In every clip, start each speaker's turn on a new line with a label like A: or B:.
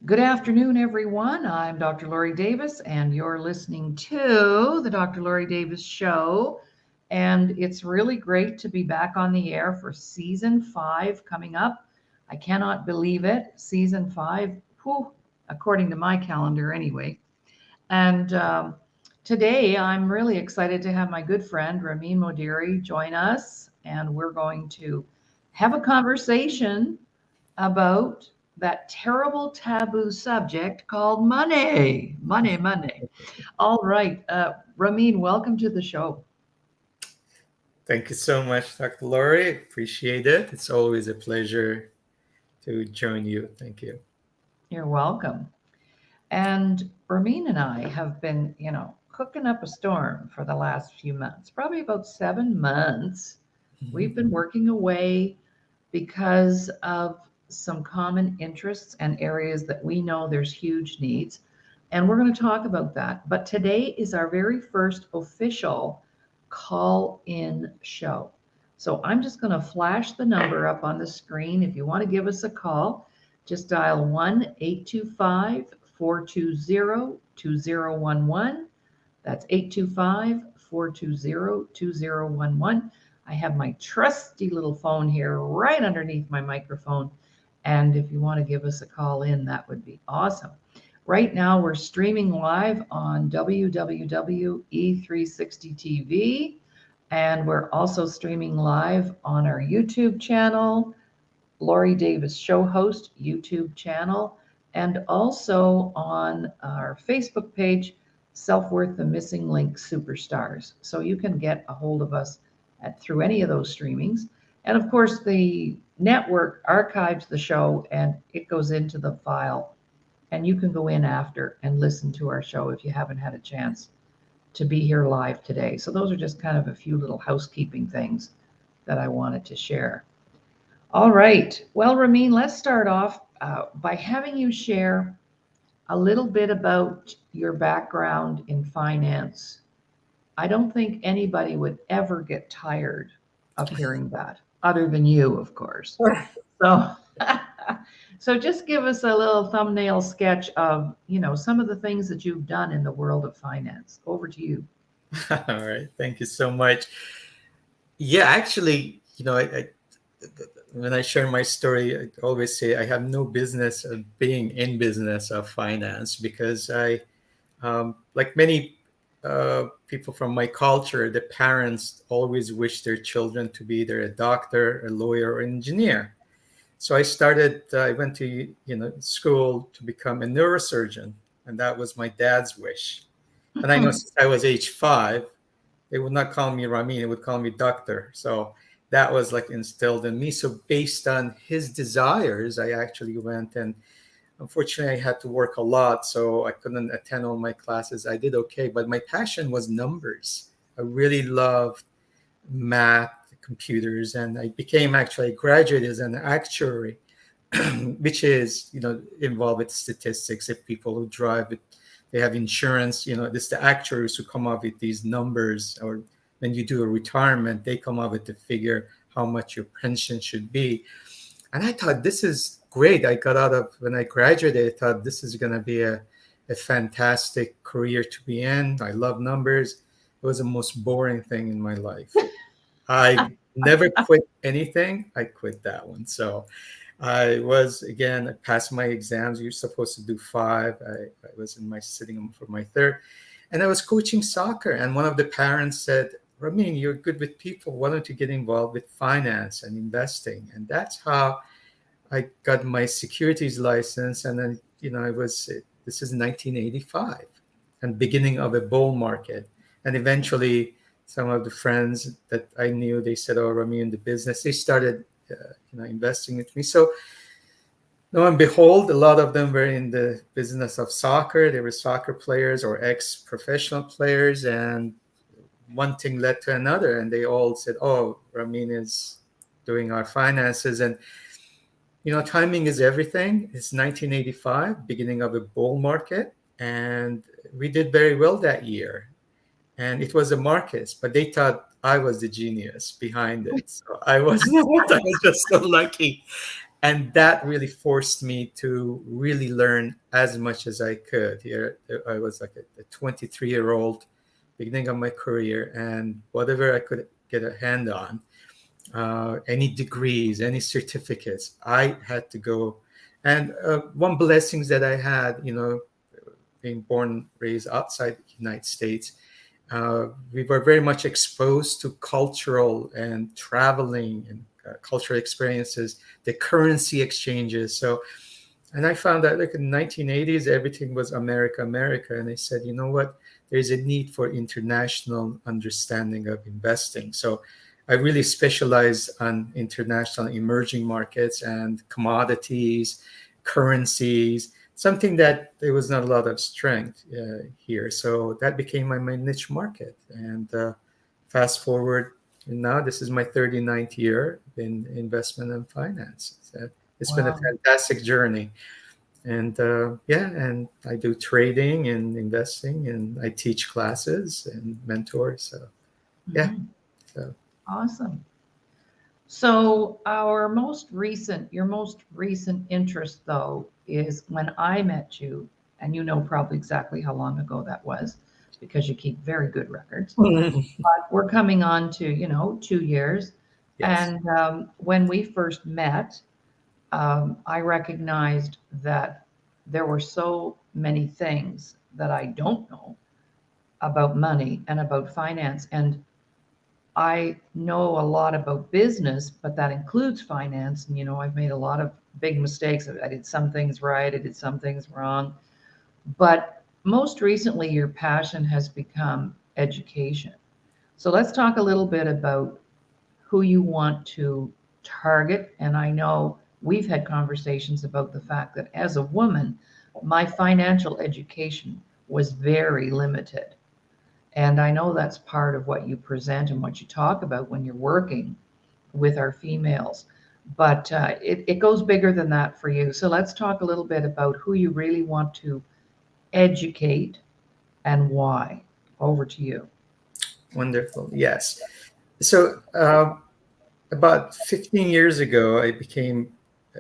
A: Good afternoon, everyone. I'm Dr. Laurie Davis, and you're listening to the Dr. Laurie Davis Show. And it's really great to be back on the air for season 5 coming up. I cannot believe it. Season 5, whew, according to my calendar, anyway. And today I'm really excited to have my good friend Ramin Modiri join us, and we're going to have a conversation about that terrible taboo subject called money. Money, money. All right. Ramin, welcome to the show.
B: Thank you so much, Dr. Laurie. Appreciate it. It's always a pleasure to join you. Thank you.
A: You're welcome. And Ramin and I have been, cooking up a storm for the last few months, probably about 7 months. We've been working away because of some common interests and areas that we know there's huge needs. And we're going to talk about that. But today is our very first official call in show. So I'm just going to flash the number up on the screen. If you want to give us a call, just dial 1-825-420-2011. That's 825-420-2011. I have my trusty little phone here right underneath my microphone. And if you want to give us a call in, that would be awesome. Right now, we're streaming live on www.e360 TV. And we're also streaming live on our YouTube channel, Laurie Davis Show Host YouTube channel, and also on our Facebook page, Self Worth the Missing Link Superstars. So you can get a hold of us through any of those streamings. And of course, the network archives the show and it goes into the file. And you can go in after and listen to our show if you haven't had a chance to be here live today. So those are just kind of a few little housekeeping things that I wanted to share. All right. Well, Ramin, let's start off by having you share a little bit about your background in finance. I don't think anybody would ever get tired of hearing that, other than you, of course. So, so just give us a little thumbnail sketch of, some of the things that you've done in the world of finance. Over to you.
B: All right. Thank you so much. Yeah, actually, when I share my story, I always say I have no business of being in business of finance because like many people from my culture, the parents always wish their children to be either a doctor, a lawyer, or engineer. So I went to school to become a neurosurgeon, and that was my dad's wish. And I know since I was age 5, they would not call me Ramin, they would call me doctor. So that was like instilled in me. So based on his desires, I actually went, and unfortunately I had to work a lot, so I couldn't attend all my classes. I did okay, but my passion was numbers. I really loved math, computers, and I became actually a graduate as an actuary, which is involved with statistics. If people who drive it, they have insurance, it's the actuaries who come up with these numbers, or when you do a retirement, they come up with the figure how much your pension should be. And I thought, this is great. I got out of, when I graduated, I thought this is going to be a fantastic career to be in. I love numbers. It was the most boring thing in my life. I never quit anything. I quit that one. So I passed my exams. You're supposed to do 5. I was in my sitting room for my 3rd. And I was coaching soccer. And one of the parents said, Ramin, you're good with people. Why don't you get involved with finance and investing? And that's how I got my securities license. And then, this is 1985 and beginning of a bull market. And eventually some of the friends that I knew, they said, oh, Ramin, the business, they started, investing with me. So lo and behold, a lot of them were in the business of soccer. They were soccer players or ex-professional players. And one thing led to another. And they all said, oh, Ramin is doing our finances. And, timing is everything. It's 1985, beginning of a bull market. And we did very well that year. And it was a market, but they thought I was the genius behind it. So I was not. I was just so lucky. And that really forced me to really learn as much as I could. Here I was like a 23-year-old, beginning of my career, and whatever I could get a hand on, any degrees, any certificates, I had to go. And one blessings that I had, being born, raised outside the United States, we were very much exposed to cultural and traveling and cultural experiences, the currency exchanges. So, and I found that like in the 1980s, everything was America, America. And I said, you know what? There's a need for international understanding of investing. So I really specialized on international emerging markets and commodities, currencies, something that there was not a lot of strength here. So that became my niche market. And fast forward, and now this is my 39th year in investment and finance. So it's been a
A: Wow.
B: fantastic journey. And yeah, and I do trading and investing, and I teach classes and mentor. So yeah,
A: Mhm.
B: so
A: Awesome. So your most recent interest though is when I met you, and you know probably exactly how long ago that was because you keep very good records. But we're coming on to, 2 years.
B: yes,
A: And when we first met, I recognized that there were so many things that I don't know about money and about finance. And I know a lot about business, but that includes finance. And, I've made a lot of big mistakes. I did some things right, I did some things wrong. But most recently, your passion has become education. So let's talk a little bit about who you want to target. And I know we've had conversations about the fact that as a woman, my financial education was very limited. And I know that's part of what you present and what you talk about when you're working with our females. But it goes bigger than that for you. So let's talk a little bit about who you really want to educate and why. Over to you.
B: wonderful. Yes. So about 15 years ago, I became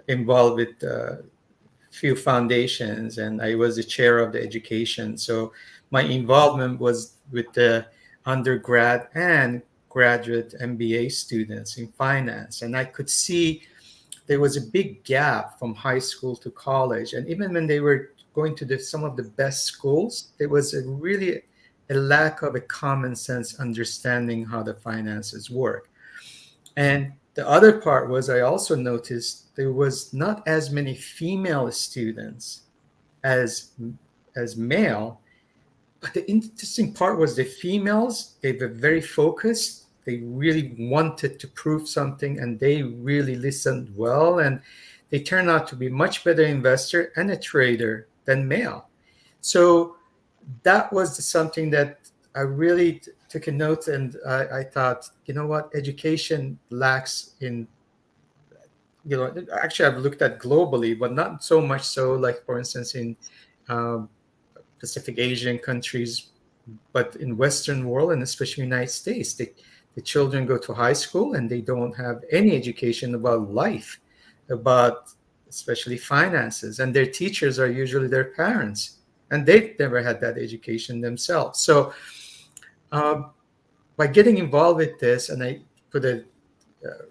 B: involved with few foundations, and I was the chair of the education. So my involvement was with the undergrad and graduate MBA students in finance, and I could see there was a big gap from high school to college, and even when they were going to some of the best schools, there was really a lack of a common sense understanding how the finances work. And the other part was I also noticed there was not as many female students as male. But the interesting part was the females, they were very focused. They really wanted to prove something, and they really listened well, and they turned out to be much better investor and a trader than male. So that was something that I really took a note, and I thought, you know what, education lacks in, actually I've looked at globally, but not so much so, like for instance in um, Pacific Asian countries, but in Western world and especially United States, the children go to high school and they don't have any education about life, about especially finances, and their teachers are usually their parents, and they've never had that education themselves. So um, by getting involved with this, and I put a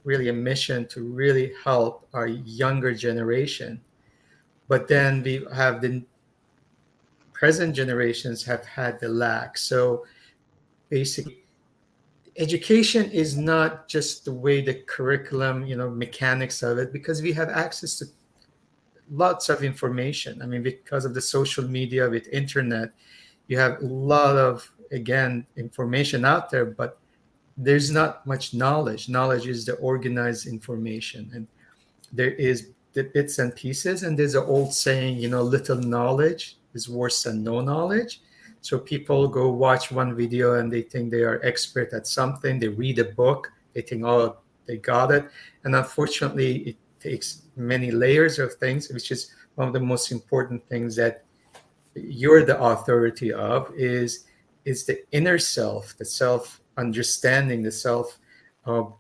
B: really a mission to really help our younger generation, but then we have the present generations have had the lack. So basically, education is not just the way the curriculum, mechanics of it, because we have access to lots of information. I mean, because of the social media, with internet, you have a lot of, again, information out there, but there's not much knowledge. Knowledge is the organized information, and there is the bits and pieces. And there's an old saying, little knowledge is worse than no knowledge. So people go watch one video and they think they are expert at something. They read a book, they think, oh, they got it. And unfortunately, it takes many layers of things, which is one of the most important things that you're the authority of, is the inner self, the self understanding, the self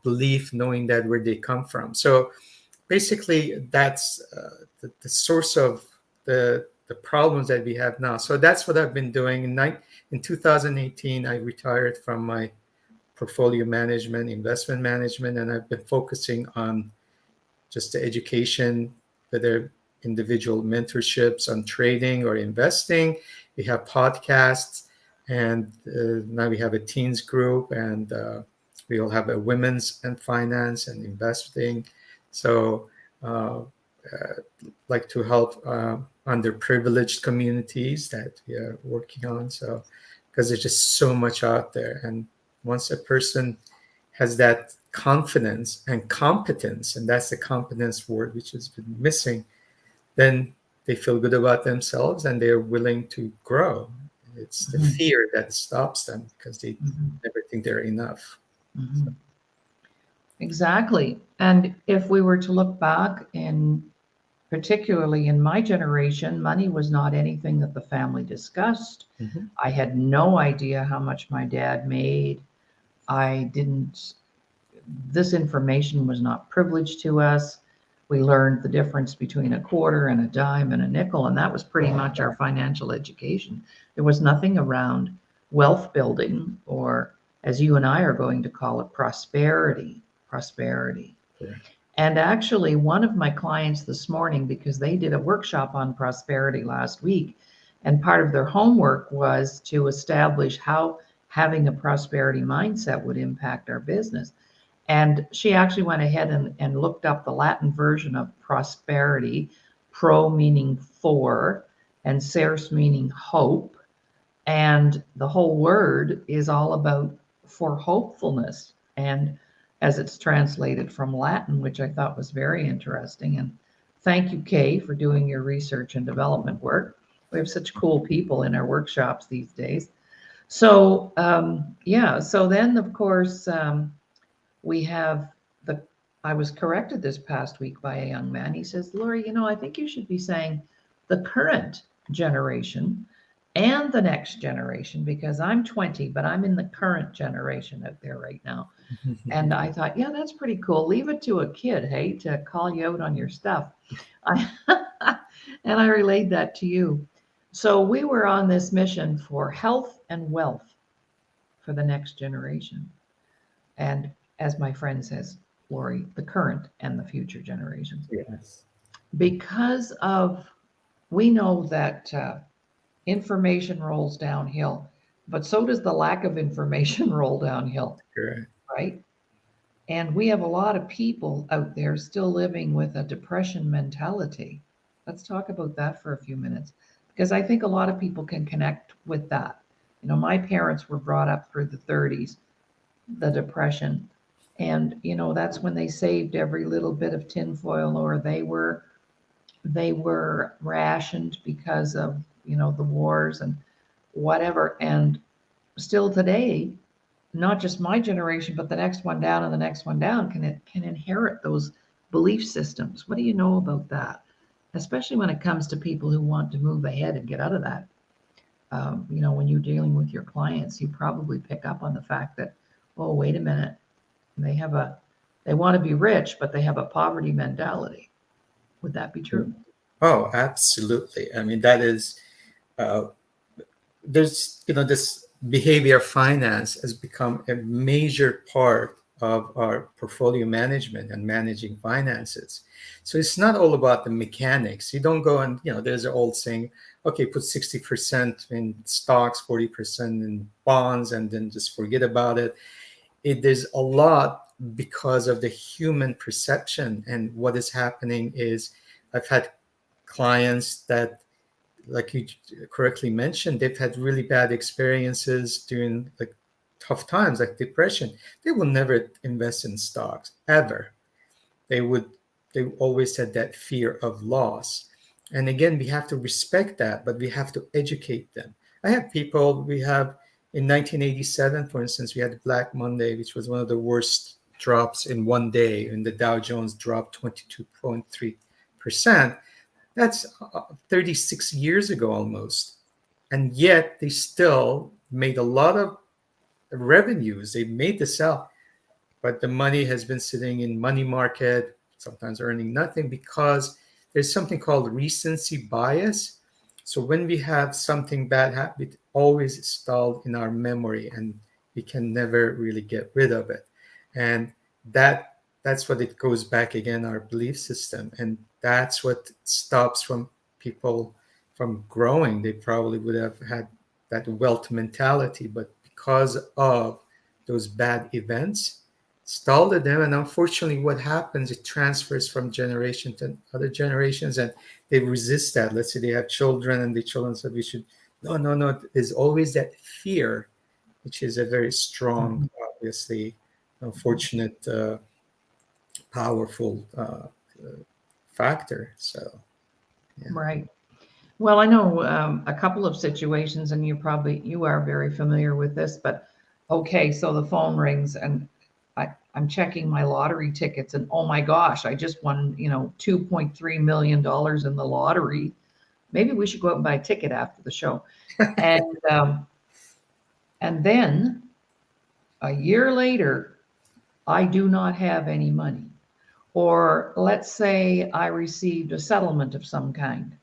B: belief, knowing that where they come from. So basically that's the source of the problems that we have now. So that's what I've been doing. In 2018, I retired from my portfolio management, investment management, and I've been focusing on just the education, whether individual mentorships on trading or investing. We have podcasts, and now we have a teens group, and we will have a women's and finance and investing. So, like to help underprivileged communities that we are working on. So, because there's just so much out there, and once a person has that confidence and competence, and that's the competence word which has been missing, then they feel good about themselves and they're willing to grow. It's the
A: Mhm.
B: fear that stops them because they
A: Mhm.
B: never think they're enough.
A: Mhm. Exactly. And if we were to look back in, particularly in my generation, money was not anything that the family discussed.
B: Mhm.
A: I had no idea how much my dad made. I didn't, this information was not privileged to us. We learned the difference between a quarter and a dime and a nickel, and that was pretty much our financial education. There was nothing around wealth building, or as you and I are going to call it, prosperity. Prosperity.
B: Correct.
A: And actually, one of my clients this morning, because they did a workshop on prosperity last week, and part of their homework was to establish how having a prosperity mindset would impact our business. And she actually went ahead and looked up the Latin version of prosperity, pro meaning for, and cers meaning hope. And the whole word is all about for hopefulness. And as it's translated from Latin, which I thought was very interesting. And thank you, Kay, for doing your research and development work. We have such cool people in our workshops these days. So, yeah, so then, of course, we have the, I was corrected this past week by a young man. He says, Laurie, I think you should be saying the current generation and the next generation, because I'm 20, but I'm in the current generation out there right now. And I thought, yeah, that's pretty cool. Leave it to a kid, hey, to call you out on your stuff. I, and I relayed that to you. So we were on this mission for health and wealth for the next generation. And as my friend says, Laurie, the current and the future generations.
B: Yes.
A: Because of, we know that information rolls downhill, but so does the lack of information roll downhill,
B: Correct.
A: right? And we have a lot of people out there still living with a depression mentality. Let's talk about that for a few minutes, because I think a lot of people can connect with that. My parents were brought up through the 30s, the depression. And that's when they saved every little bit of tinfoil, or they were rationed because of the wars and whatever. And still today, not just my generation, but the next one down and the next one down can inherit those belief systems. What do you know about that? Especially when it comes to people who want to move ahead and get out of that. When you're dealing with your clients, you probably pick up on the fact that, oh, wait a minute, they have a, they want to be rich, but they have a poverty mentality. Would that be true?
B: Oh, absolutely. I mean, that is, uh, there's, this behavior finance has become a major part of our portfolio management and managing finances. So it's not all about the mechanics. You don't go and, there's an old saying, okay, put 60% in stocks, 40% in bonds, and then just forget about it. There's a lot because of the human perception. And what is happening is I've had clients that, like you correctly mentioned, they've had really bad experiences during like tough times, like depression. They will never invest in stocks ever. They would. They always had that fear of loss. And again, we have to respect that, but we have to educate them. I have people. We have in 1987, for instance, we had Black Monday, which was one of the worst drops in one day, and the Dow Jones dropped 22.3%. That's 36 years ago almost. And yet they still made a lot of revenues. They made the sell, but the money has been sitting in money market, sometimes earning nothing, because there's something called recency bias. So when we have something bad happen, it always installed in our memory, and we can never really get rid of it. And that's what it goes back again, our belief system, and that's what stops from people from growing. They probably would have had that wealth mentality, but because of those bad events, stalled them. And unfortunately, what happens, it transfers from generation to other generations, and they resist that. Let's say they have children, and the children said, we should, no, no, no. There's always that fear, which is a very strong,
A: Mhm.
B: obviously, unfortunate, powerful factor. So, yeah.
A: Right. Well, I know a couple of situations, and you are very familiar with this, but okay, so the phone rings and I'm checking my lottery tickets, and oh my gosh, I just won, $2.3 million in the lottery. Maybe we should go out and buy a ticket after the show. And and then a year later, I do not have any money. Or let's say I received a settlement of some kind,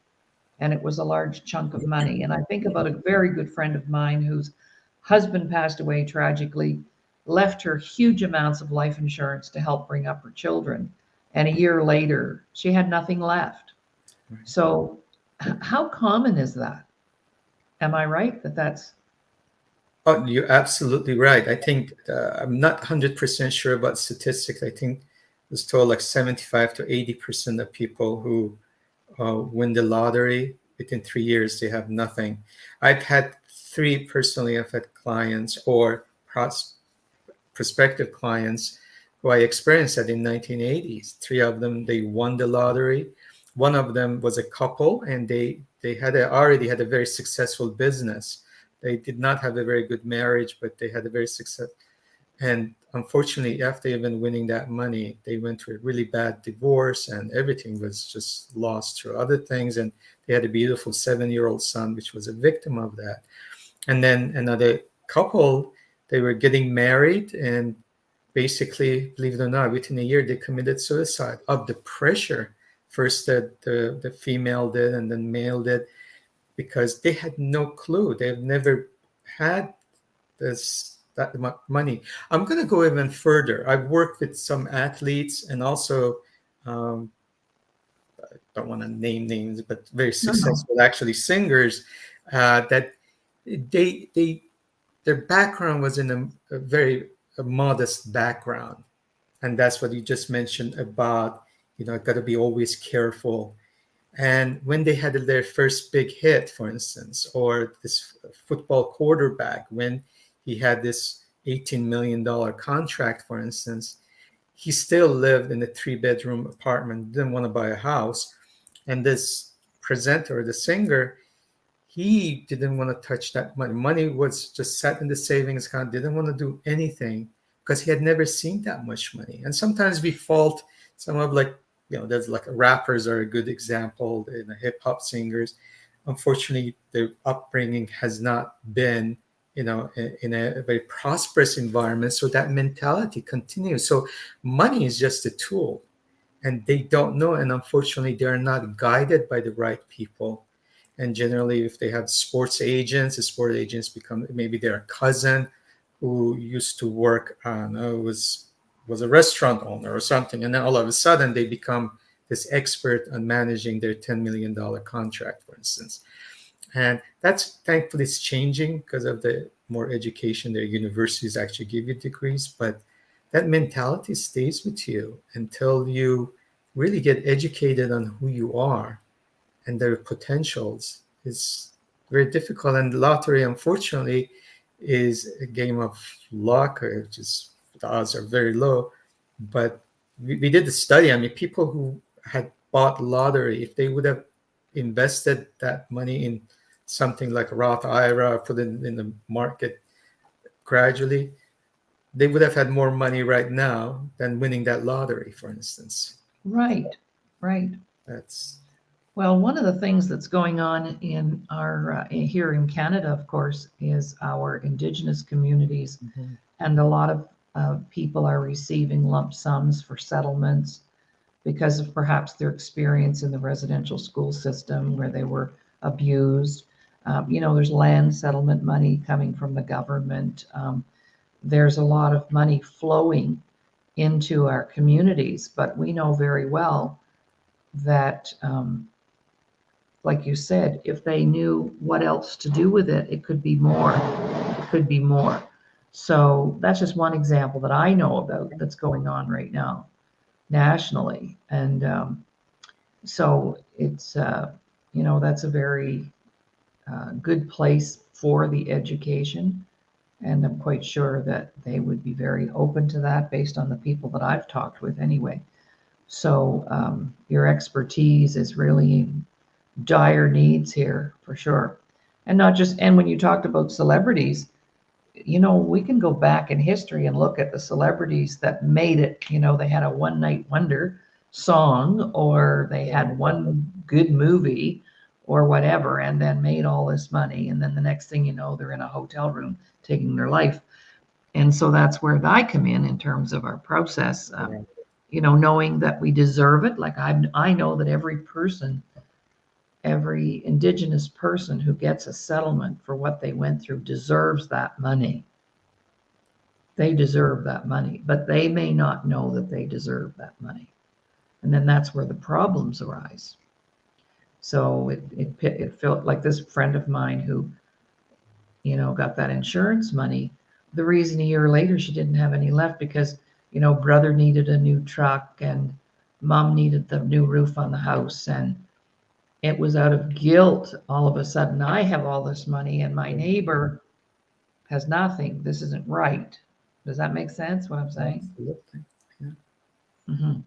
A: and it was a large chunk of money. And I think about a very good friend of mine whose husband passed away tragically, left her huge amounts of life insurance to help bring up her children. And a year later, she had nothing left. So, how common is that? Am I right that that's
B: Oh, you're absolutely right. I think I'm not 100% sure about statistics. I think it was told like 75 to 80% of people who win the lottery within 3 years, they have nothing. I've had three personally. I've had clients or prospective clients who I experienced that in 1980s. Three of them, they won the lottery. One of them was a couple, and they already had a very successful business. They did not have a very good marriage, but they had a very success. And unfortunately, after even winning that money, they went through a really bad divorce, and everything was just lost through other things. And they had a beautiful 7-year-old son, which was a victim of that. And then another couple, they were getting married, and basically, believe it or not, within a year, they committed suicide of the pressure. First, the female did, and then male did, because they had no clue. They've never had that money. I'm going to go even further. I've worked with some athletes, and also, um, I don't want to name names, but very
A: no, no.
B: successful actually singers, that they their background was in a very modest background, and that's what you just mentioned about, got to be always careful. And when they had their first big hit, for instance, or this football quarterback, when he had this $18 million contract, for instance, he still lived in a 3-bedroom apartment, didn't want to buy a house. And this presenter, the singer, he didn't want to touch that money. Money was just sat in the savings account, didn't want to do anything, because he had never seen that much money. And sometimes we fault some of, like, there's like rappers are a good example, the hip hop singers. Unfortunately, their upbringing has not been, in a very prosperous environment. So that mentality continues. So money is just a tool, and they don't know. And unfortunately, they are not guided by the right people. And generally, if they have sports agents, the sports agents become maybe their cousin who used to work on, was a restaurant owner or something, and then all of a sudden they become this expert on managing their $10 million contract, for instance. And that's, thankfully, it's changing because of the more education. Their universities actually give you degrees, but that mentality stays with you until you really get educated on who you are and their potentials. Is very difficult. And lottery, unfortunately, is a game of luck, which is, the odds are very low. But we did the study. I mean, people who had bought lottery, if they would have invested that money in something like a Roth IRA, put it in the market gradually, they would have had more money right now than winning that lottery, for instance.
A: Right, right.
B: That's
A: Well, one of the things that's going on in our here in Canada, of course, is our Indigenous communities,
B: Mhm.
A: and a lot of people are receiving lump sums for settlements because of perhaps their experience in the residential school system where they were abused. There's land settlement money coming from the government. There's a lot of money flowing into our communities, but we know very well that, like you said, if they knew what else to do with it, it could be more. It could be more. So that's just one example that I know about that's going on right now nationally. And so it's, that's a very good place for the education. And I'm quite sure that they would be very open to that based on the people that I've talked with anyway. So your expertise is really dire needs here for sure. And not just, and when you talked about celebrities, we can go back in history and look at the celebrities that made it. They had a one night wonder song, or they had one good movie or whatever, and then made all this money. And then the next thing you know, they're in a hotel room taking their life. And so that's where I come in terms of our process, knowing that we deserve it. Like I know that every Indigenous person who gets a settlement for what they went through deserves that money. They deserve that money, but they may not know that they deserve that money. And then that's where the problems arise. So it felt like this friend of mine who, got that insurance money. The reason a year later she didn't have any left because, brother needed a new truck and mom needed the new roof on the house. And it was out of guilt. All of a sudden, I have all this money and my neighbor has nothing. This isn't right. Does that make sense what I'm saying?
B: Absolutely. Yeah.
A: Mm-hmm.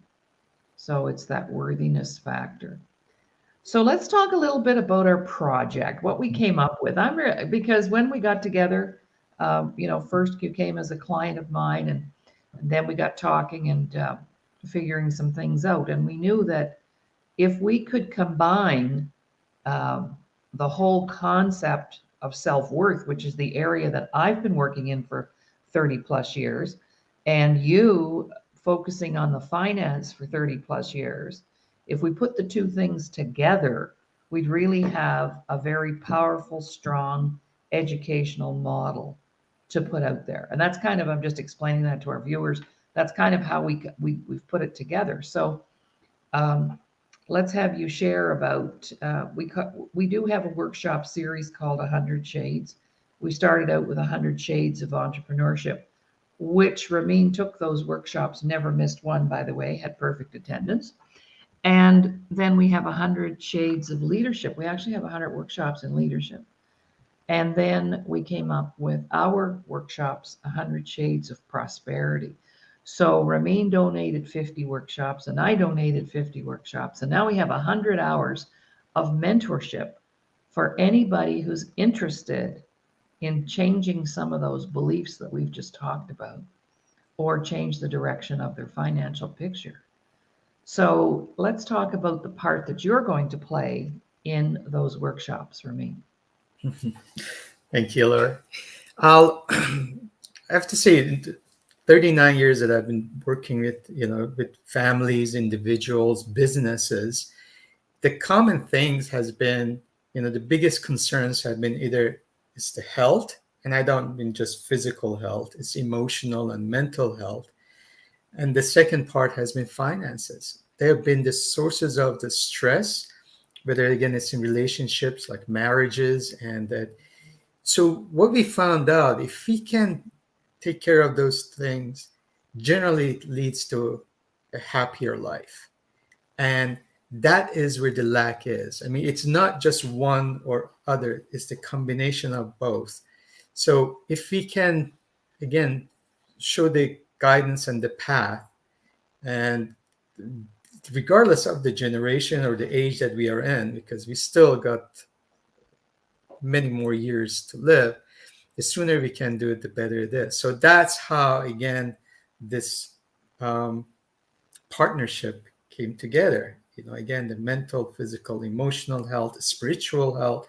A: So it's that worthiness factor. So let's talk a little bit about our project, what we came up with. Because when we got together, first you came as a client of mine, and then we got talking and figuring some things out. And we knew that if we could combine um, the whole concept of self-worth, which is the area that I've been working in for 30 plus years, and you focusing on the finance for 30 plus years, if we put the two things together, we'd really have a very powerful, strong educational model to put out there. And that's kind of, I'm just explaining that to our viewers. That's kind of how we've put it together. So um, let's have you share about, we do have a workshop series called 100 Shades. We started out with 100 Shades of Entrepreneurship, which Ramin took those workshops, never missed one, by the way, had perfect attendance. And then we have 100 Shades of Leadership. We actually have 100 workshops in leadership. And then we came up with our workshops, 100 Shades of Prosperity. So Ramin donated 50 workshops and I donated 50 workshops. And now we have 100 hours of mentorship for anybody who's interested in changing some of those beliefs that we've just talked about or change the direction of their financial picture. So let's talk about the part that you're going to play in those workshops, Ramin.
B: Thank you, Laura. I'll I have to say, in the 39 years that I've been working with families, individuals, businesses, the common things has been, the biggest concerns have been either it's the health, and I don't mean just physical health, it's emotional and mental health. And the second part has been finances. They have been the sources of the stress, whether again it's in relationships like marriages and that. So what we found out, if we can take care of those things, generally it leads to a happier life. And that is where the lack is. I mean, it's not just one or other, it's the combination of both. So if we can, again, show the guidance and the path, and regardless of the generation or the age that we are in, because we still got many more years to live, the sooner we can do it, the better it is. So that's how, again, this um, partnership came together. Again, the mental, physical, emotional health, spiritual health,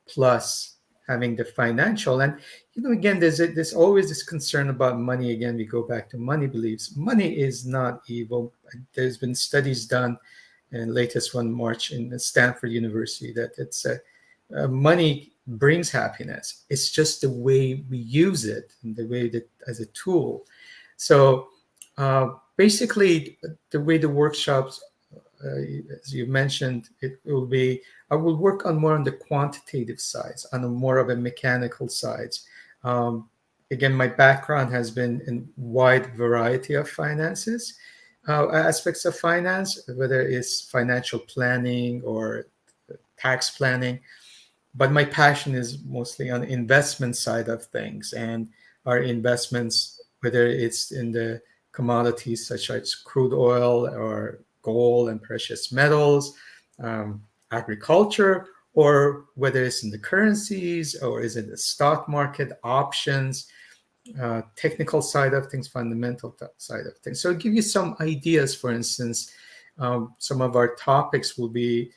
B: plus having the financial. And again, there's always this concern about money. Again, we go back to money beliefs. Money is not evil. There's been studies done, and latest one March in Stanford University, that money brings happiness. It's just the way we use it and the way that as a tool. So basically, the way the workshops, as you mentioned, it will be, I will work on more on the quantitative sides, on a more of a mechanical sides. Um, Again, my background has been in wide variety of finances, aspects of finance, whether it's financial planning or tax planning. But my passion is mostly on the investment side of things, and our investments, whether it's in the commodities such as crude oil or gold and precious metals, um, agriculture, or whether it's in the currencies or is it the stock market, options, technical side of things, fundamental side of things. So I'll give you some ideas. For instance, some of our topics will be,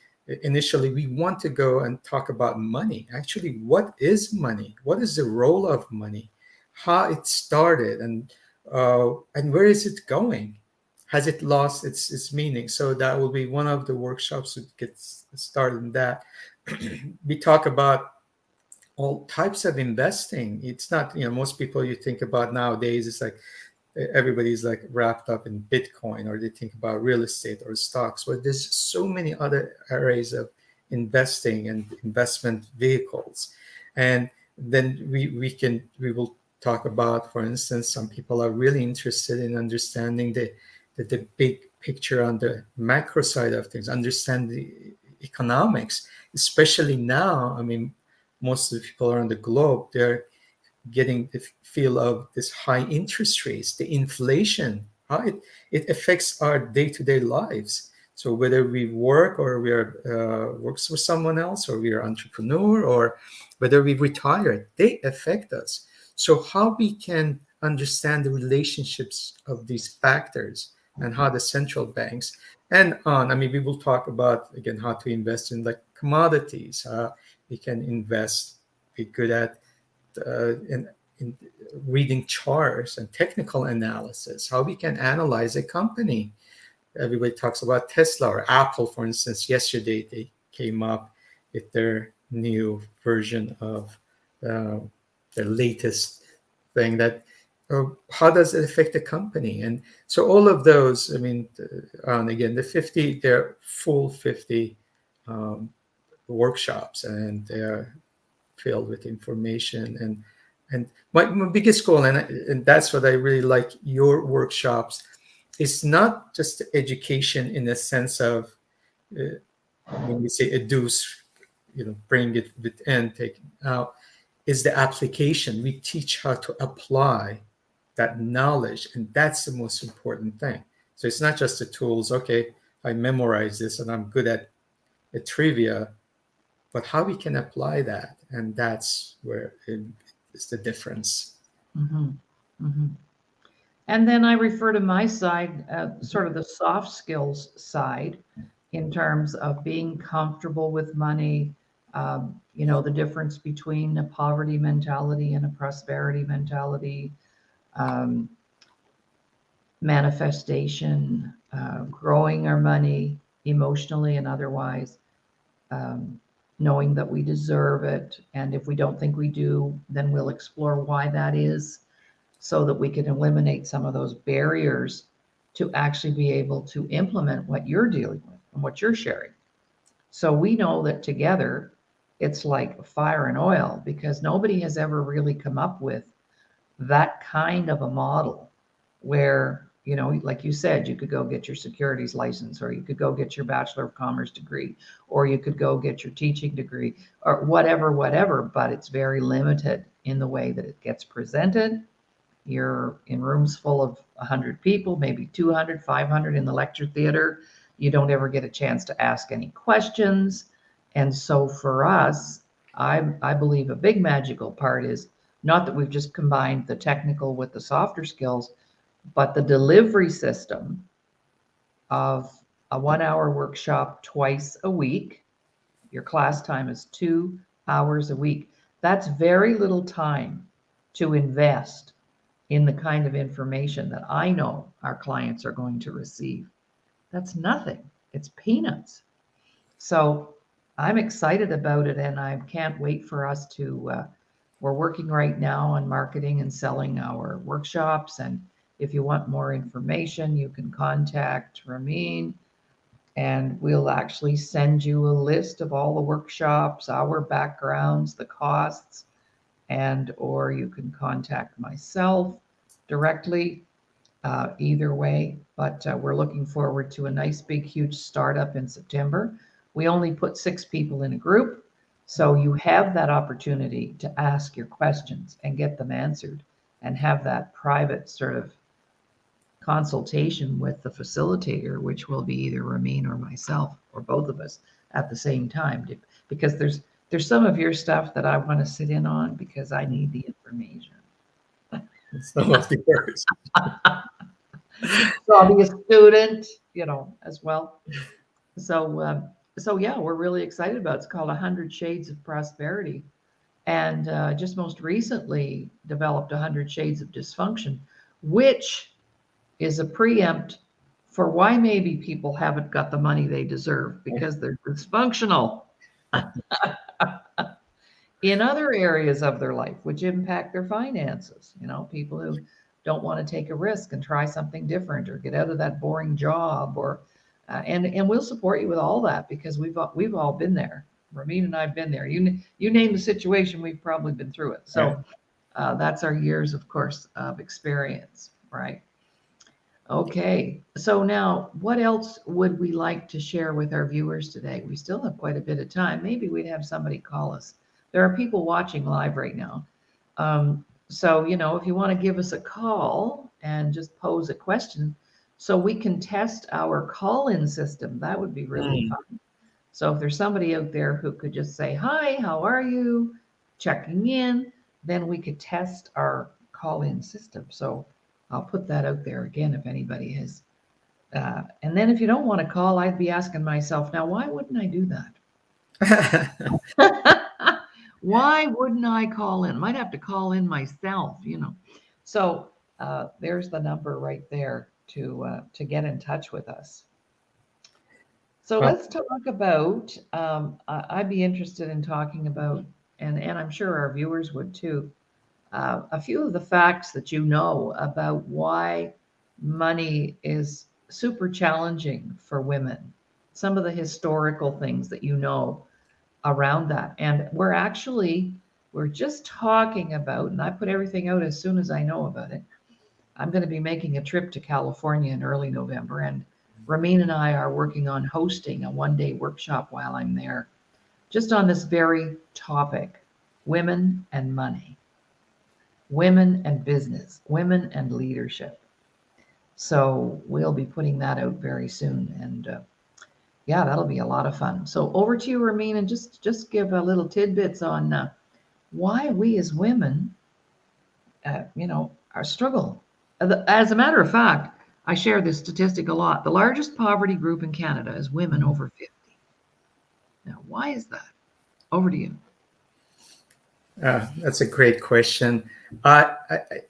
B: initially, we want to go and talk about money. Actually, what is money? What is the role of money? How it started, and where is it going? Has it lost its meaning? So that will be one of the workshops that gets started in that. We talk about all types of investing. It's not, most people you think about nowadays, it's like everybody's like wrapped up in Bitcoin, or they think about real estate or stocks. But there's so many other areas of investing and investment vehicles. And then we will talk about, for instance, some people are really interested in understanding the big picture on the macro side of things, understand the economics, especially now. I mean, most of the people around the globe, they're getting the feel of this high interest rates, the inflation, how it affects our day-to-day lives. So whether we work or we are works for someone else, or we are entrepreneur, or whether we retire, they affect us. So how we can understand the relationships of these factors, and how the central banks and on. I mean, we will talk about again how to invest in like commodities. We can invest, be good at in reading charts and technical analysis, how we can analyze a company. Everybody talks about Tesla or Apple, for instance. Yesterday, they came up with their new version of uh, their latest thing that, how does it affect the company? And so all of those, I mean, and again, the 50, they're full 50 um, workshops, and they're filled with information. And my biggest goal, and that's what I really like your workshops, is not just education in the sense of, uh, when we say educe, bring it within, take it out, is the application. We teach how to apply that knowledge, and that's the most important thing. So it's not just the tools. Okay, I memorize this and I'm good at the trivia, but how we can apply that, and that's where it is the difference.
A: Mm-hmm. Mm-hmm. And then I refer to my side, sort of the soft skills side, in terms of being comfortable with money, the difference between a poverty mentality and a prosperity mentality, um, manifestation, growing our money emotionally and otherwise, um, knowing that we deserve it. And if we don't think we do, then we'll explore why that is, so that we can eliminate some of those barriers to actually be able to implement what you're dealing with and what you're sharing. So we know that together it's like fire and oil, because nobody has ever really come up with that kind of a model where, like you said, you could go get your securities license, or you could go get your Bachelor of Commerce degree, or you could go get your teaching degree, or whatever, but it's very limited in the way that it gets presented. You're in rooms full of 100 people, maybe 200, 500 in the lecture theater. You don't ever get a chance to ask any questions. And so for us, I believe a big magical part is not that we've just combined the technical with the softer skills, but the delivery system of a 1 hour workshop twice a week. Your class time is 2 hours a week. That's very little time to invest in the kind of information that I know our clients are going to receive. That's nothing. It's peanuts. So I'm excited about it, and I can't wait for us to. We're working right now on marketing and selling our workshops. And if you want more information, you can contact Ramin, and we'll actually send you a list of all the workshops, our backgrounds, the costs, and or you can contact myself directly, either way. But we're looking forward to a nice, big, huge startup in September. We only put 6 people in a group, so you have that opportunity to ask your questions and get them answered and have that private sort of consultation with the facilitator, which will be either Ramin or myself or both of us at the same time, because there's some of your stuff that I want to sit in on because I need the information.
B: Some of the words.
A: So I'll be a student, as well. So, yeah, we're really excited about it. It's called 100 Shades of Prosperity, and just most recently developed 100 Shades of Dysfunction, which is a preempt for why maybe people haven't got the money they deserve because they're dysfunctional in other areas of their life, which impact their finances. People who don't want to take a risk and try something different or get out of that boring job, or and we'll support you with all that because we've all been there. Ramin and I've been there. You name the situation, we've probably been through it. So that's our years, of course, of experience, right? Okay, so now what else would we like to share with our viewers today? We still have quite a bit of time. Maybe we'd have somebody call us. There are people watching live right now. So, if you want to give us a call and just pose a question so we can test our call-in system, that would be really fun. So if there's somebody out there who could just say, hi, how are you? Checking in, then we could test our call-in system. So I'll put that out there again if anybody has. And then if you don't want to call, I'd be asking myself, now, why wouldn't I do that? Why wouldn't I call in? Might have to call in myself. So there's the number right there to get in touch with us. So let's talk about, I'd be interested in talking about, and I'm sure our viewers would too, a few of the facts that you know about why money is super challenging for women, some of the historical things that you know around that. And we're just talking about, and I put everything out as soon as I know about it. I'm going to be making a trip to California in early November, and Ramin and I are working on hosting a one-day workshop while I'm there, just on this very topic: women and money, women and business, women and leadership. So we'll be putting that out very soon, and yeah, that'll be a lot of fun. So over to you, Ramin, and just give a little tidbits on why we as women, our struggle. As a matter of fact, I share this statistic a lot. The largest poverty group in Canada is women over 50. Now, why is that? Over to you.
B: That's a great question. I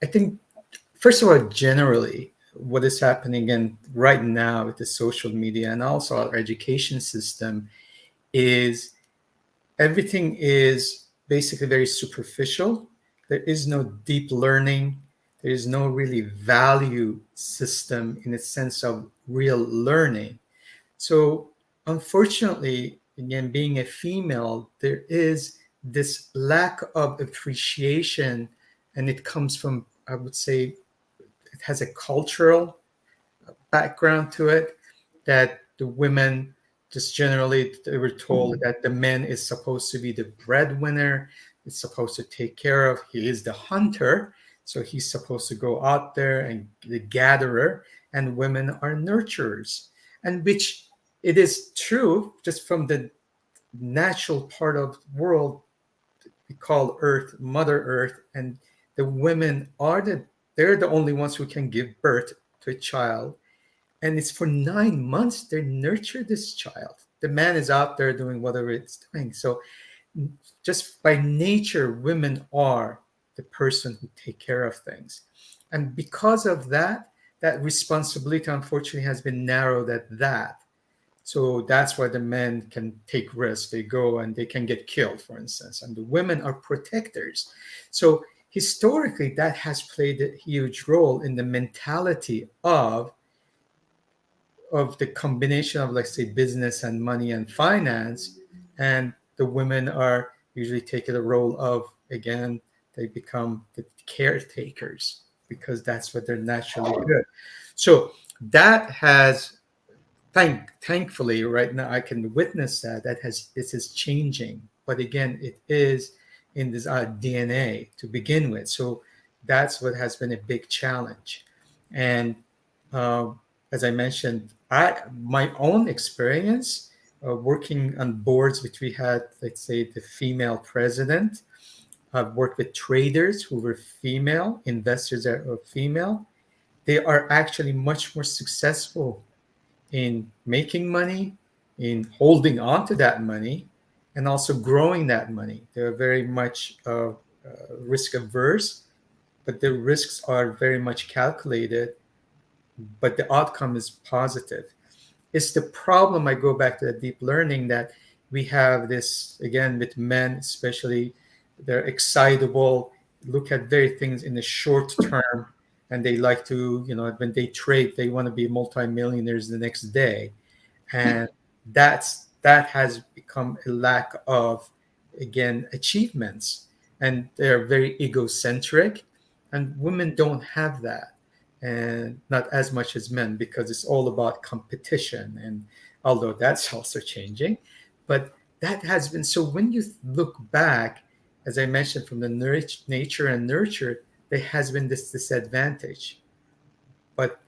B: think, first of all, generally, what is happening right now with the social media and also our education system is everything is basically very superficial. There is no deep learning. There is no really value system in the sense of real learning. So unfortunately, again, being a female, there is this lack of appreciation, and it comes from, I would say, it has a cultural background to it, that the women just generally they were told that the man is supposed to be the breadwinner, is supposed to take care of, he is the hunter, so he's supposed to go out there and the gatherer, and women are nurturers, and which it is true just from the natural part of the world we call earth mother earth, and the women are they're the only ones who can give birth to a child, and it's for 9 months they nurture this child. The man is out there doing whatever it's doing. So just by nature, women are the person who take care of things. And because of that, that responsibility unfortunately has been narrowed at that. So that's why the men can take risks. They go and they can get killed, for instance, and the women are protectors. So historically, that has played a huge role in the mentality of the combination of, let's say, business and money and finance. And the women are usually taking the role of, again, they become the caretakers because that's what they're naturally good. So that has, thankfully, right now I can witness that this is changing. But again, it is in this DNA to begin with. So that's what has been a big challenge. And uh, as I mentioned, my own experience working on boards, which we had, let's say, the female president. I've worked with traders who were female, investors that are female. They are actually much more successful in making money, in holding on to that money, and also growing that money. They're very much risk averse, but the risks are very much calculated, but the outcome is positive. It's the problem. I go back to the deep learning that we have this again with men, especially they're excitable, look at very things in the short term, and they like to, when they trade, they want to be multimillionaires the next day. And that has become a lack of, again, achievements, and they're very egocentric, and women don't have that, and not as much as men, because it's all about competition. And although that's also changing, but that has been so. When you look back, as I mentioned, from the nature and nurture, there has been this disadvantage. But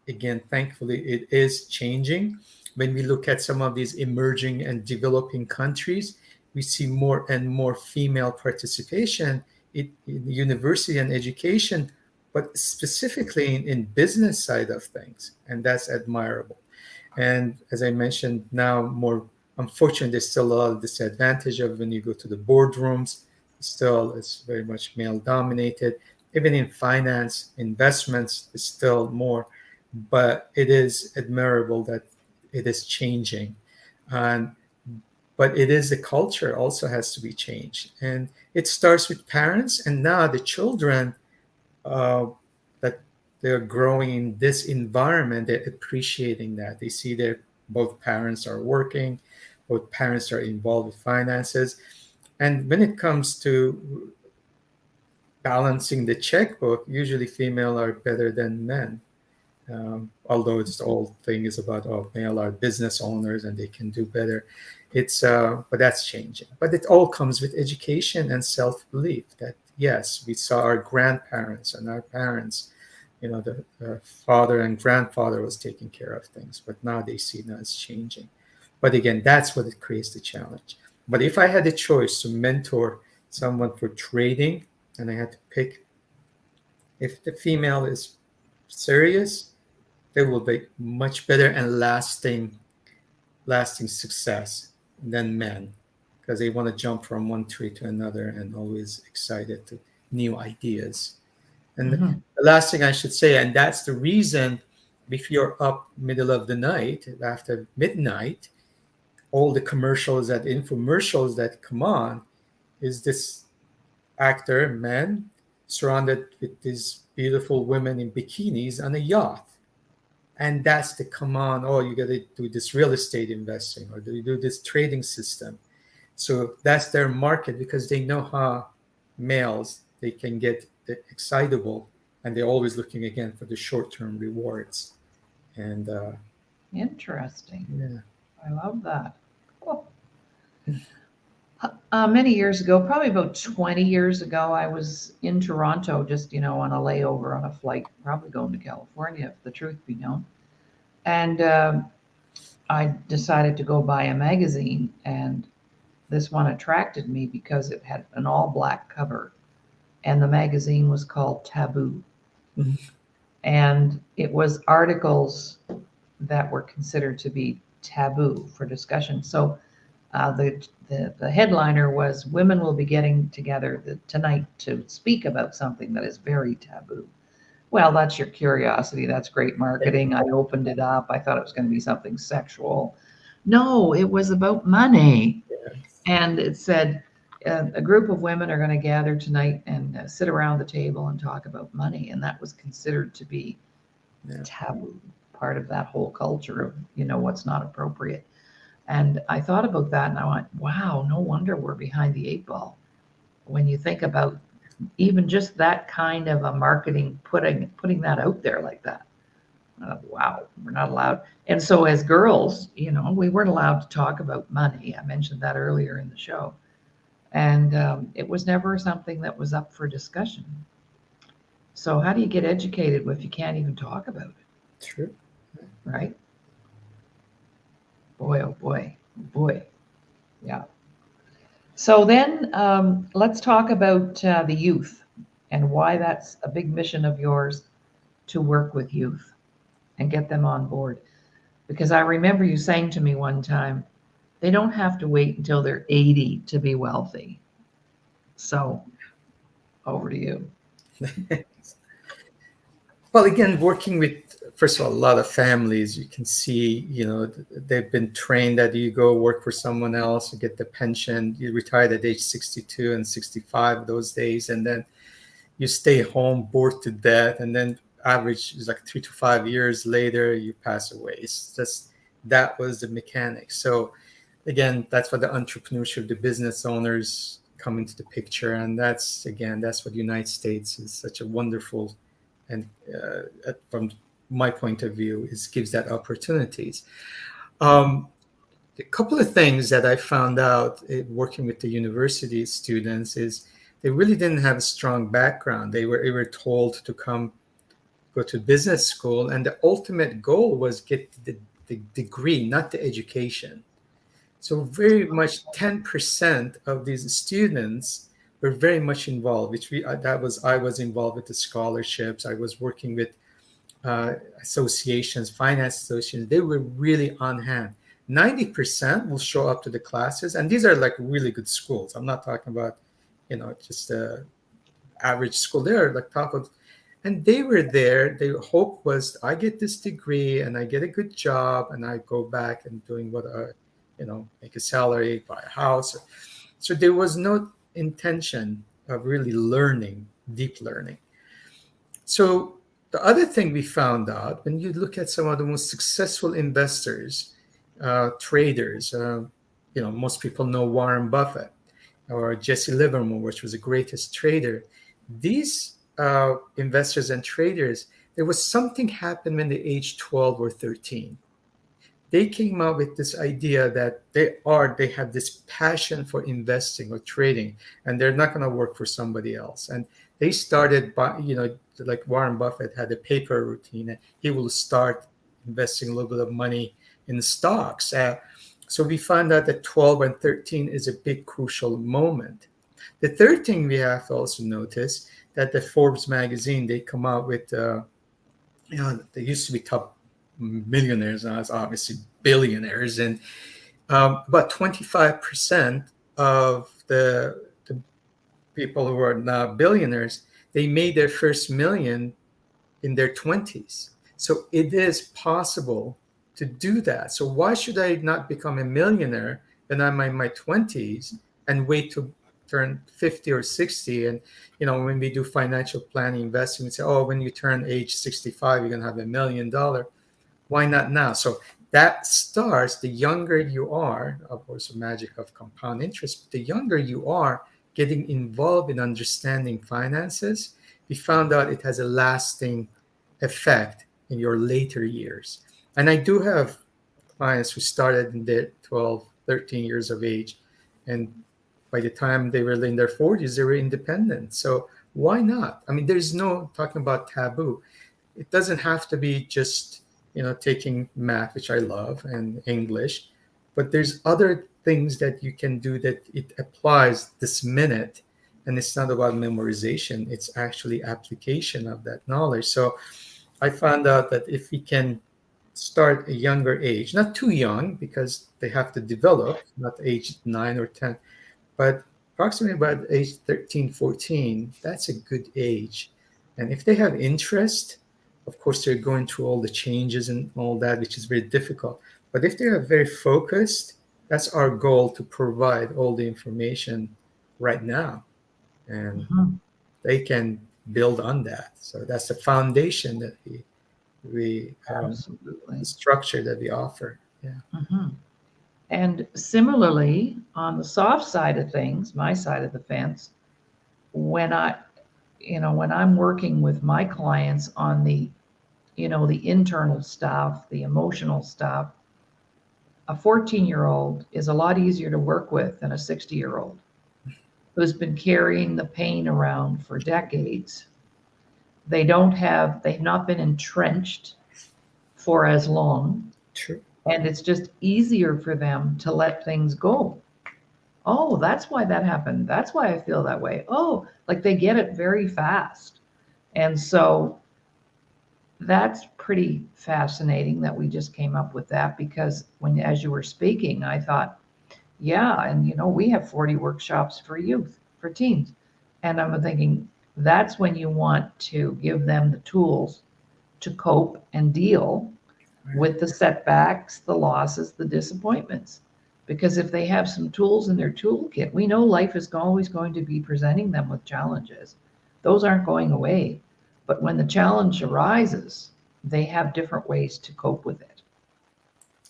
B: again, thankfully, it is changing. When we look at some of these emerging and developing countries, we see more and more female participation in university and education, but specifically in business side of things, and that's admirable. And as I mentioned, now more, unfortunately, there's still a lot of disadvantage of when you go to the boardrooms. Still, it's very much male dominated. Even in finance, investments is still more, but it is admirable that it is changing. And but it is the culture also has to be changed, and it starts with parents, and now the children uh, that they're growing in this environment, they're appreciating that. They see their both parents are working, both parents are involved with finances. And when it comes to balancing the checkbook, usually female are better than men. Although it's the whole thing is about, oh, male are business owners and they can do better. But that's changing. But it all comes with education and self belief. That yes, we saw our grandparents and our parents, the father and grandfather was taking care of things, but now they see now it's changing. But again, that's what it creates the challenge. But if I had a choice to mentor someone for trading, and I had to pick, if the female is serious, they will be much better and lasting success than men, because they want to jump from one tree to another and always excited to new ideas. And
A: Mm-hmm.
B: the last thing I should say, and that's the reason, if you're up middle of the night after midnight, all the infomercials that come on is this actor man surrounded with these beautiful women in bikinis on a yacht. And that's the come on, oh, you got to do this real estate investing, or do you do this trading system. So that's their market, because they know how males, they can get excitable, and they're always looking again for the short-term rewards. And
A: Interesting.
B: yeah.
A: I love that. Cool. Many years ago, probably about 20 years ago, I was in Toronto, just, on a layover on a flight, probably going to California, if the truth be known. And I decided to go buy a magazine, and this one attracted me because it had an all black cover, and the magazine was called Taboo. And it was articles that were considered to be taboo for discussion. So The headliner was women will be getting together tonight to speak about something that is very taboo. Well, that's your curiosity. That's great marketing. I opened it up. I thought it was going to be something sexual. No, it was about money. And it said a group of women are going to gather tonight and sit around the table and talk about money. And that was considered to be
B: Yeah.
A: taboo, part of that whole culture of, what's not appropriate. And I thought about that and I went, wow, no wonder we're behind the eight ball. When you think about even just that kind of a marketing, putting that out there like that. Wow, we're not allowed. And so as girls, we weren't allowed to talk about money. I mentioned that earlier in the show. And it was never something that was up for discussion. So how do you get educated if you can't even talk about it,
B: True.
A: right? Boy, oh boy, oh boy. Yeah. So then let's talk about the youth and why that's a big mission of yours to work with youth and get them on board. Because I remember you saying to me one time, they don't have to wait until they're 80 to be wealthy. So over to you.
B: Well, again, working with, first of all, a lot of families, you can see, they've been trained that you go work for someone else, you get the pension, you retire at age 62 and 65 those days, and then you stay home bored to death, and then average is like 3 to 5 years later, you pass away. It's just, that was the mechanics. So again, that's what the entrepreneurship, the business owners come into the picture. And that's what the United States is such a wonderful, and from my point of view, it gives that opportunities. Um, a couple of things that I found out working with the university students is they really didn't have a strong background. They were told to go to business school, and the ultimate goal was get the degree, not the education. So very much 10% of these students were very much involved, which I was involved with the scholarships. I was working with associations, finance associations. They were really on hand. 90% will show up to the classes, and these are like really good schools. I'm not talking about, just a average school. They're like top of, and they were there. Their hope was, I get this degree and I get a good job and I go back and doing what make a salary, buy a house. So there was no intention of really learning, deep learning. So the other thing we found out, when you look at some of the most successful investors, traders, most people know Warren Buffett or Jesse Livermore, which was the greatest trader. These investors and traders, there was something happened when they aged 12 or 13. They came up with this idea that they have this passion for investing or trading, and they're not going to work for somebody else. And they started by, like Warren Buffett had a paper routine, and he will start investing a little bit of money in stocks. So we found out that 12 and 13 is a big crucial moment. The third thing we have to also notice that the Forbes magazine, they come out with, they used to be top millionaires, now it's obviously billionaires, and about 25% of the people who are now billionaires, they made their first million in their 20s. So it is possible to do that. So why should I not become a millionaire when I'm in my 20s and wait to turn 50 or 60? And when we do financial planning, investing, we say, oh, when you turn age 65, you're going to have $1 million. Why not now? So that starts, the younger you are, of course, the magic of compound interest, but the younger you are getting involved in understanding finances, we found out it has a lasting effect in your later years. And I do have clients who started in their 12, 13 years of age, and by the time they were in their 40s, they were independent. So why not? I mean, there's no talking about taboo. It doesn't have to be just taking math, which I love, and English, but there's other things that you can do that it applies this minute, and it's not about memorization, it's actually application of that knowledge. So I found out that if we can start a younger age, not too young because they have to develop, not age 9 or 10, but approximately about age 13, 14, that's a good age. And if they have interest, of course, they're going through all the changes and all that, which is very difficult. But if they are very focused, that's our goal, to provide all the information right now. And
A: Mhm.
B: they can build on that. So that's the foundation that we the
A: Absolutely.
B: structure that we offer. Yeah.
A: Mhm. And similarly, on the soft side of things, my side of the fence, when when I'm working with my clients on the internal stuff, the emotional stuff, a 14-year-old is a lot easier to work with than a 60-year-old who's been carrying the pain around for decades. They've not been entrenched for as long,
B: True.
A: and it's just easier for them to let things go. Oh, that's why that happened. That's why I feel that way. Oh, like they get it very fast. And so that's pretty fascinating that we just came up with that, because as you were speaking, I thought, yeah, and we have 40 workshops for youth, for teens. And I'm thinking that's when you want to give them the tools to cope and deal
B: Right.
A: with the setbacks, the losses, the disappointments. Because if they have some tools in their toolkit, we know life is always going to be presenting them with challenges. Those aren't going away. But when the challenge arises, they have different ways to cope with it,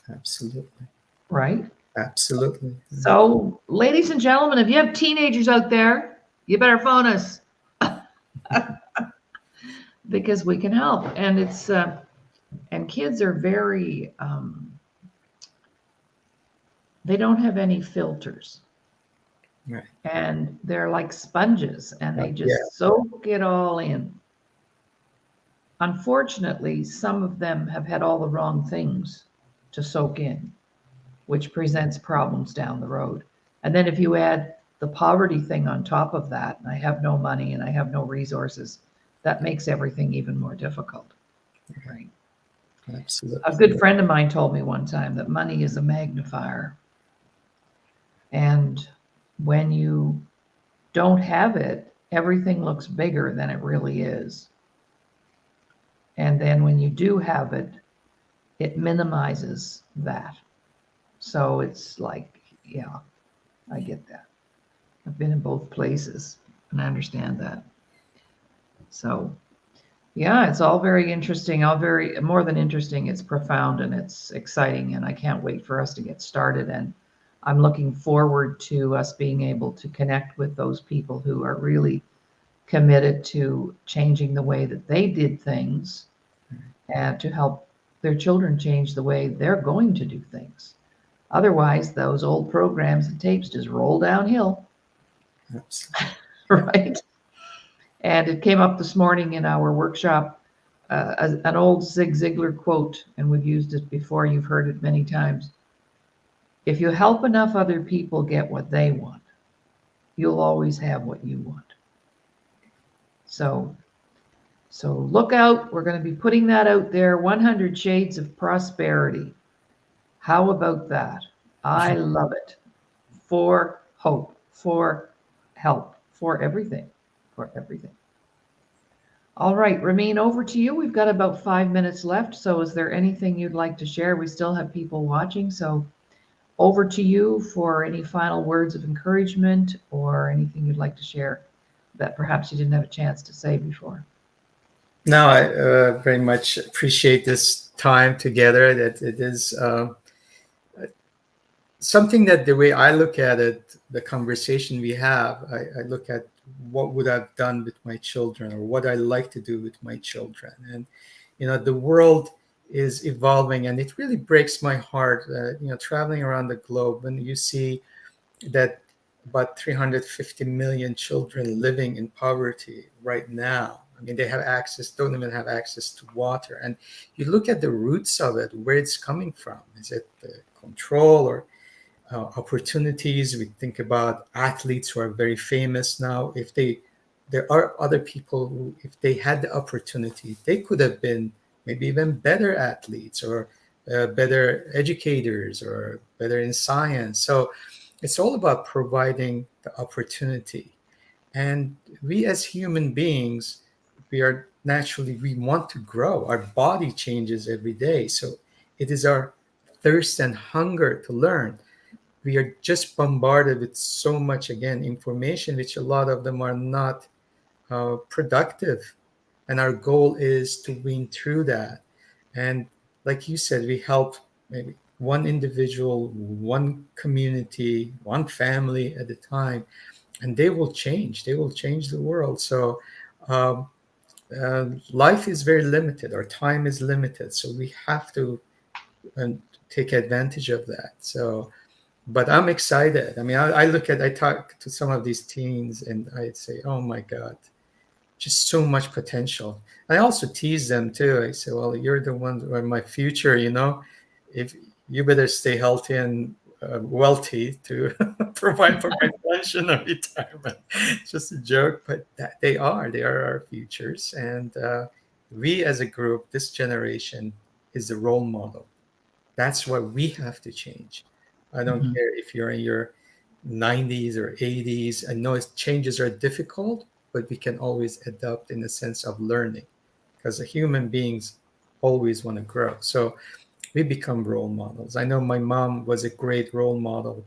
B: Absolutely.
A: right?
B: Absolutely.
A: So, ladies and gentlemen, if you have teenagers out there, you better phone us because we can help. And kids are very, they don't have any filters,
B: Right.
A: and they're like sponges and they
B: Yeah.
A: just soak it all in. Unfortunately, some of them have had all the wrong things to soak in, which presents problems down the road. And then if you add the poverty thing on top of that, and I have no money and I have no resources, that makes everything even more difficult. Right. A
B: Absolutely.
A: good friend of mine told me one time that money is a magnifier. And when you don't have it, everything looks bigger than it really is. And then when you do have it, it minimizes that. So it's like, yeah, I get that. I've been in both places and I understand that. So, yeah, it's all very interesting, all very more than interesting. It's profound and it's exciting, and I can't wait for us to get started. And I'm looking forward to us being able to connect with those people who are really committed to changing the way that they did things and to help their children change the way they're going to do things. Otherwise, those old programs and tapes just roll downhill,
B: Absolutely.
A: right? And it came up this morning in our workshop, an old Zig Ziglar quote, and we've used it before. You've heard it many times. If you help enough other people get what they want, you'll always have what you want. So, so look out. We're going to be putting that out there. 100 Shades of Prosperity. How about that? I love it. For hope, for help, for everything, for everything. All right, Ramin, over to you. We've got about 5 minutes left. So, is there anything you'd like to share? We still have people watching. So, over to you for any final words of encouragement or anything you'd like to share that perhaps you didn't have a chance to say before.
B: Now, I very much appreciate this time together. That it is something that the way I look at it, the conversation we have, I look at what would I've done with my children or what I like to do with my children. And, the world is evolving and it really breaks my heart, traveling around the globe when you see that about 350 million children living in poverty right now. I mean, they have access, don't even have access to water. And you look at the roots of it, where it's coming from. Is it the control or opportunities? We think about athletes who are very famous now. There are other people who, if they had the opportunity, they could have been maybe even better athletes, or better educators, or better in science. So it's all about providing the opportunity. And we as human beings, we want to grow. Our body changes every day. So it is our thirst and hunger to learn. We are just bombarded with so much, again, information, which a lot of them are not productive. And our goal is to wean through that. And like you said, we help maybe one individual, one community, one family at a time, and they will change. They will change the world. So um, life is very limited. Our time is limited. So we have to um, take advantage of that. So, but I'm excited. I mean, I talk to some of these teens, and I say, oh my God, just so much potential. I also tease them too. I say, well, you're the one or my future, if you better stay healthy and wealthy to provide for my pension or retirement. It's just a joke, but they are our futures. And we as a group, this generation is the role model. That's what we have to change. I don't
A: Mhm.
B: care if you're in your 90s or 80s. I know changes are difficult, but we can always adapt in the sense of learning, because the human beings always want to grow. So we become role models. I know my mom was a great role model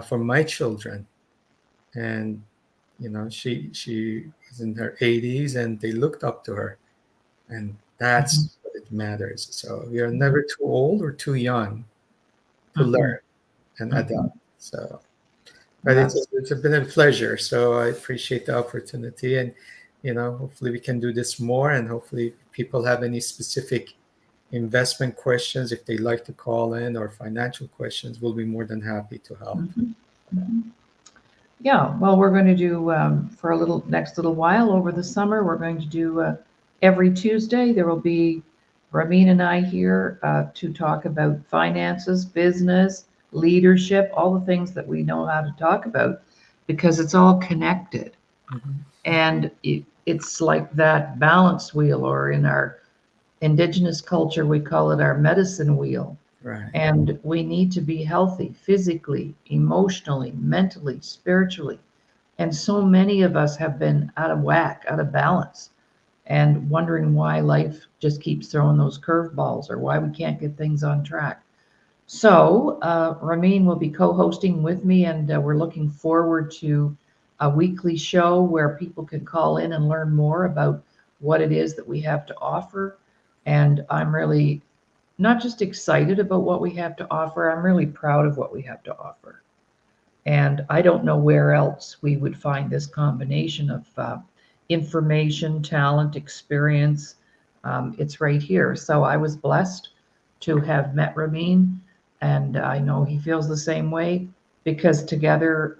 B: for my children, and she was in her 80s, and they looked up to her, and that's
A: Mhm.
B: what it matters. So we are
A: Mhm.
B: never too old or too young to
A: Mhm.
B: learn and
A: Mhm.
B: adapt. So, but
A: That's
B: it's been a pleasure. So I appreciate the opportunity, and hopefully we can do this more, and hopefully if people have any specific investment questions, if they like to call in, or financial questions, we'll be more than happy to help.
A: mhm. Mhm. Yeah, well, we're going to do for a little next little while over the summer. We're going to do every Tuesday. There will be Ramin and I here to talk about finances, business, leadership, all the things that we know how to talk about, because it's all connected.
B: Mhm.
A: And it's like that balance wheel, or in our indigenous culture, we call it our medicine wheel.
B: Right.
A: And we need to be healthy physically, emotionally, mentally, spiritually. And so many of us have been out of whack, out of balance, and wondering why life just keeps throwing those curveballs, or why we can't get things on track. So, Ramin will be co hosting with me, and we're looking forward to a weekly show where people can call in and learn more about what it is that we have to offer. And I'm really not just excited about what we have to offer, I'm really proud of what we have to offer. And I don't know where else we would find this combination of information, talent, experience. It's right here. So I was blessed to have met Ramin, and I know he feels the same way, because together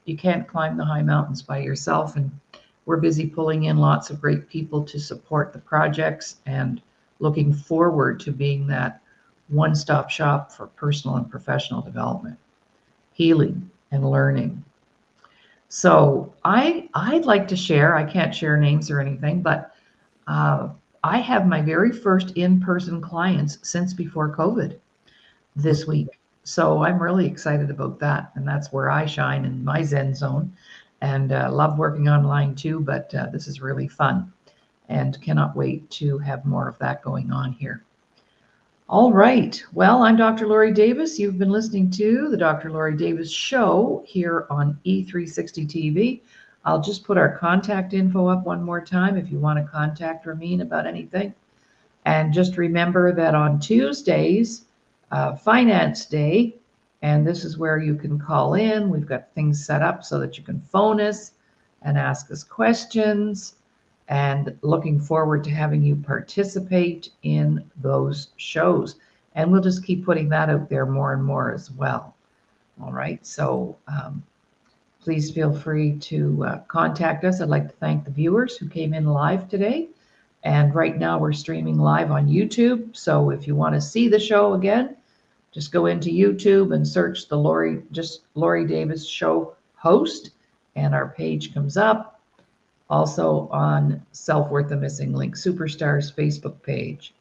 A: you can't climb the high mountains by yourself. And we're busy pulling in lots of great people to support the projects, and looking forward to being that one stop shop for personal and professional development, healing, and learning. So I'd like to share. I can't share names or anything, but uh, I have my very first in-person clients since before COVID this week. So I'm really excited about that, and that's where I shine in my Zen zone, and love working online too. But this is really fun, and cannot wait to have more of that going on here. All right. Well, I'm Dr. Laurie Davis. You've been listening to the Dr. Laurie Davis Show here on E360 TV. I'll just put our contact info up one more time if you want to contact Ramin about anything. And just remember that on Tuesdays, Finance Day, and this is where you can call in. We've got things set up so that you can phone us and ask us questions, and looking forward to having you participate in those shows. And we'll just keep putting that out there more and more as well. All right. So please feel free to contact us. I'd like to thank the viewers who came in live today. And right now we're streaming live on YouTube. So if you want to see the show again, just go into YouTube and search the Laurie Davis Show host, and our page comes up. also on Self Worth the Missing Link Superstars Facebook page.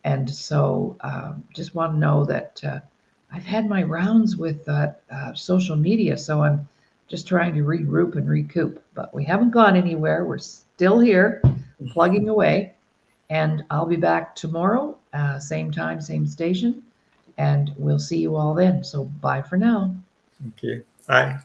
A: And so just want to know that I've had my rounds with social media, so I'm just trying to regroup and recoup. But we haven't gone anywhere. We're still here, plugging away. And I'll be back tomorrow, same time, same station. And we'll see you all then. So bye for now.
B: Okay. Bye.